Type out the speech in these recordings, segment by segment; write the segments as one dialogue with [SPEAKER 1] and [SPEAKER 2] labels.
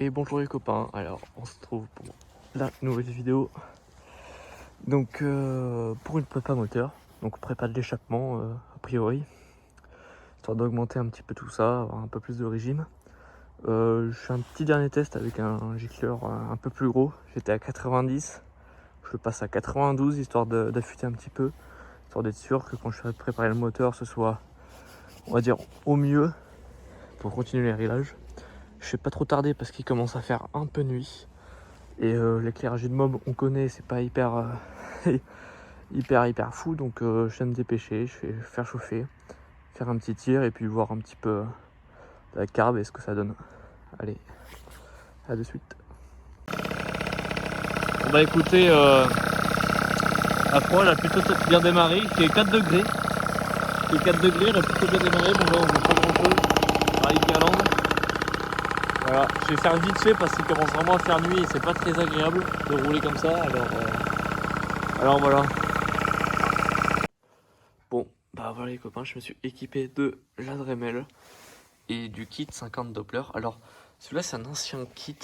[SPEAKER 1] Et bonjour les copains, alors on se retrouve pour la nouvelle vidéo. Donc pour une prépa moteur, donc prépa de l'échappement a priori, histoire d'augmenter un petit peu tout ça, avoir un peu plus de régime. Je fais un petit dernier test avec un gicleur un peu plus gros, j'étais à 90, je passe à 92 histoire d'affûter un petit peu, histoire d'être sûr que quand je vais préparer le moteur ce soit, on va dire, au mieux pour continuer les réglages. Je fais pas trop tarder parce qu'il commence à faire un peu nuit. Et l'éclairage de mob, on connaît, c'est pas hyper hyper fou, donc je viens de me dépêcher, je vais faire chauffer, faire un petit tir et puis voir un petit peu la carbe et ce que ça donne. Allez, à de suite. On va écouter, la froid, elle a plutôt bien démarré, il fait 4 degrés. Il fait 4 degrés, elle a plutôt bien démarré, bon là on voit pas grand chose. Pareil guirlande. Voilà, je vais faire vite fait parce qu'il commence vraiment à faire nuit et c'est pas très agréable de rouler comme ça, alors voilà. Bon, bah voilà les copains, je me suis équipé de la Dremel et du kit 50 Doppler. Alors celui-là c'est un ancien kit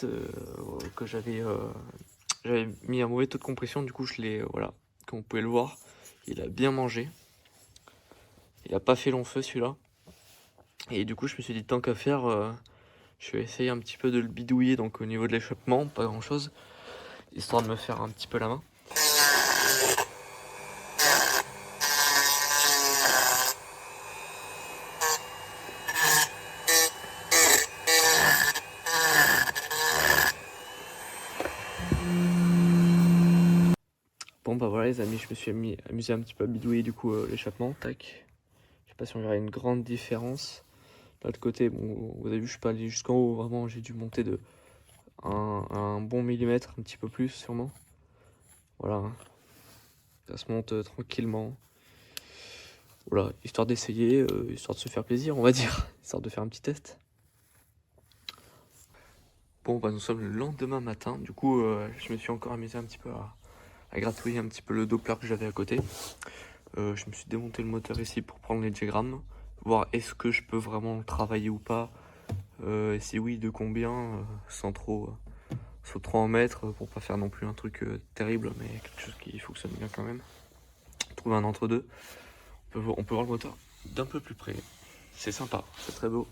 [SPEAKER 1] que j'avais mis un mauvais taux de compression, du coup je l'ai, voilà, comme vous pouvez le voir, il a bien mangé. Il a pas fait long feu celui-là. Et du coup je me suis dit tant qu'à faire, je vais essayer un petit peu de le bidouiller, donc au niveau de l'échappement, pas grand chose, histoire de me faire un petit peu la main. Bon bah voilà les amis, je me suis amusé un petit peu à bidouiller du coup l'échappement, tac. Je sais pas si on verra une grande différence. De l'autre côté, bon, vous avez vu, je suis pas allé jusqu'en haut, vraiment j'ai dû monter de un bon millimètre, un petit peu plus sûrement. Voilà, ça se monte tranquillement. Voilà, histoire d'essayer, histoire de se faire plaisir on va dire, histoire de faire un petit test. Bon bah nous sommes le lendemain matin, du coup je me suis encore amusé un petit peu à gratouiller un petit peu le Doppler que j'avais à côté. Je me suis démonté le moteur ici pour prendre les diagrammes, voir est-ce que je peux vraiment travailler ou pas, et si oui de combien, sans trop en mettre, pour pas faire non plus un truc terrible, mais quelque chose qui fonctionne bien quand même. Trouver un entre-deux. On peut voir le moteur d'un peu plus près, c'est sympa, c'est très beau.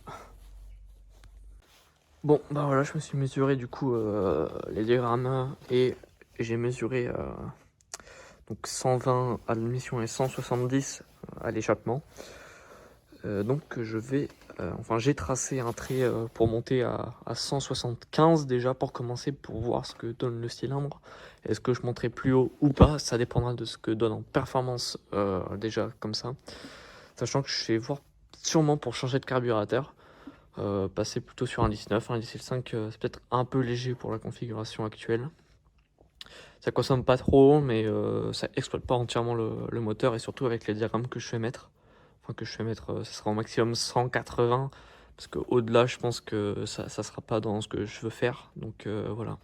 [SPEAKER 1] Bon bah voilà, je me suis mesuré du coup les diagrammes et j'ai mesuré donc 120 à l'admission et 170 à l'échappement. Donc je vais, enfin j'ai tracé un trait pour monter à 175 déjà pour commencer, pour voir ce que donne le cylindre. Est-ce que je monterai plus haut ou pas, ça dépendra de ce que donne en performance déjà comme ça. Sachant que je vais voir sûrement pour changer de carburateur, passer plutôt sur un 19, un 1.5 c'est peut-être un peu léger pour la configuration actuelle. Ça consomme pas trop, mais ça exploite pas entièrement le moteur, et surtout avec les diagrammes que je fais mettre. Enfin, que je fais mettre, ça sera au maximum 180, parce que au-delà, je pense que ça sera pas dans ce que je veux faire. Donc voilà.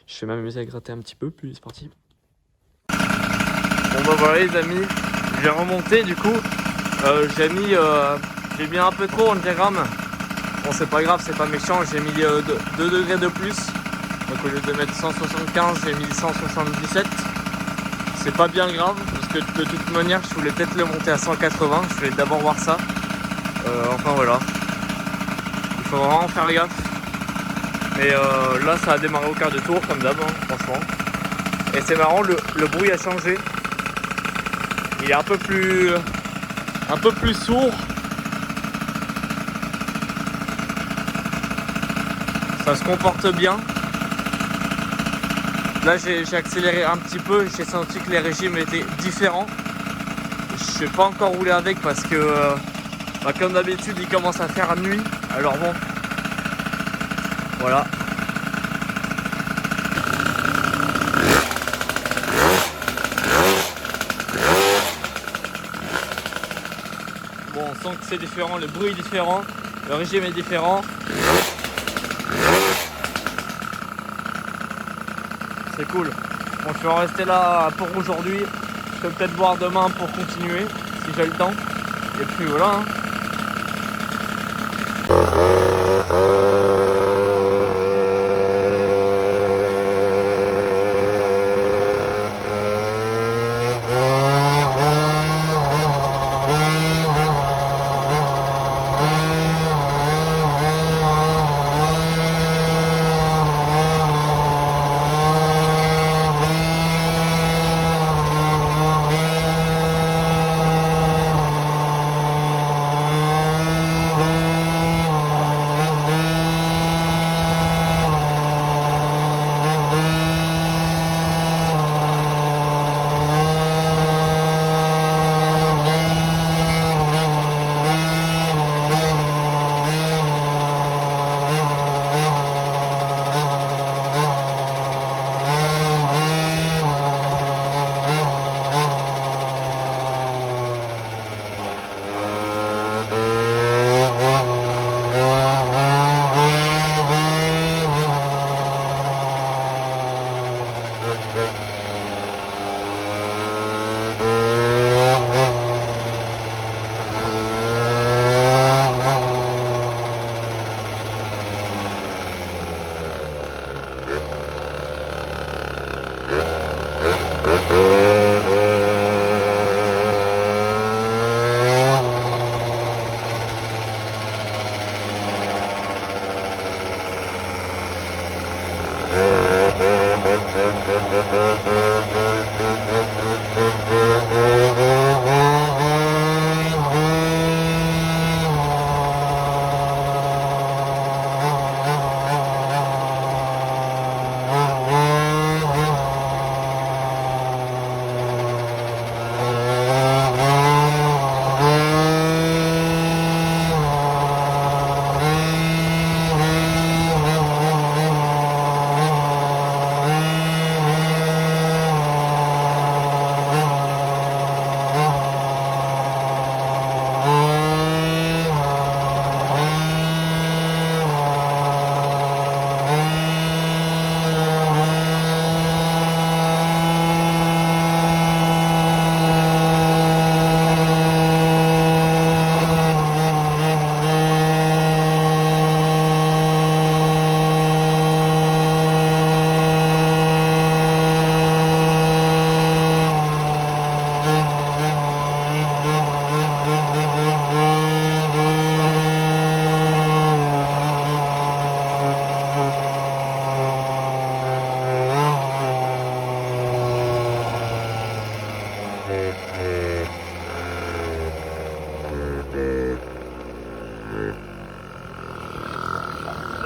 [SPEAKER 1] Je vais m'amuser à gratter un petit peu, puis c'est parti. Bon bah voilà les amis, j'ai remonté du coup. J'ai mis un peu trop en diagramme. Bon c'est pas grave, c'est pas méchant, j'ai mis 2 degrés de plus. Donc au lieu de mettre 175, j'ai mis 177. C'est pas bien grave, parce que de toute manière, je voulais peut-être le monter à 180. Je voulais d'abord voir ça. Enfin voilà. Il faut vraiment faire gaffe. Mais là, ça a démarré au quart de tour, comme d'hab, hein, franchement. Et c'est marrant, le bruit a changé. Il est un peu plus sourd. Ça se comporte bien. Là j'ai accéléré un petit peu, j'ai senti que les régimes étaient différents. Je n'ai pas encore roulé avec parce que comme d'habitude il commence à faire nuit. Alors bon, voilà. Bon, on sent que c'est différent, le bruit est différent, le régime est différent. C'est cool. Bon, je vais en rester là pour aujourd'hui. Je peux peut-être voir demain pour continuer, si j'ai le temps. Et puis voilà. Hein.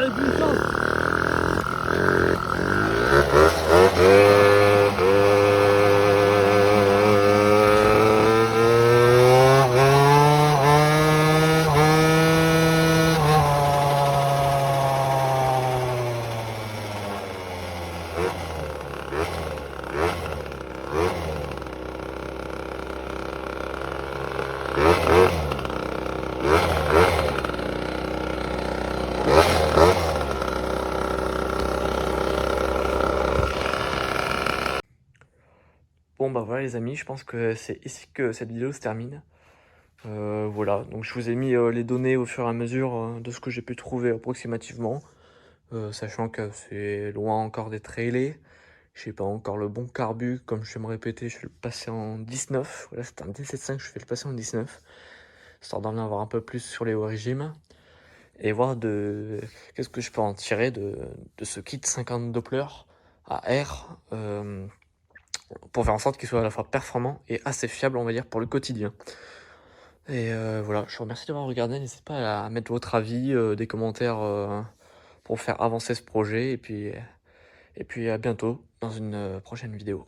[SPEAKER 2] Allez, bonne chance.
[SPEAKER 1] Bon bah voilà les amis, je pense que c'est ici que cette vidéo se termine. Voilà, donc je vous ai mis les données au fur et à mesure de ce que j'ai pu trouver approximativement, sachant que c'est loin encore d'être réglé. J'ai pas encore le bon carbu, comme je vais me répéter, je vais le passer en 19. Voilà, c'est un 17.5, je vais le passer en 19, histoire d'en avoir un peu plus sur les hauts régimes, et voir qu'est-ce que je peux en tirer de ce kit 50 Doppler à air, pour faire en sorte qu'il soit à la fois performant et assez fiable, on va dire, pour le quotidien. Et voilà, je vous remercie d'avoir regardé, n'hésitez pas à mettre votre avis, des commentaires pour faire avancer ce projet, et puis à bientôt dans une prochaine vidéo.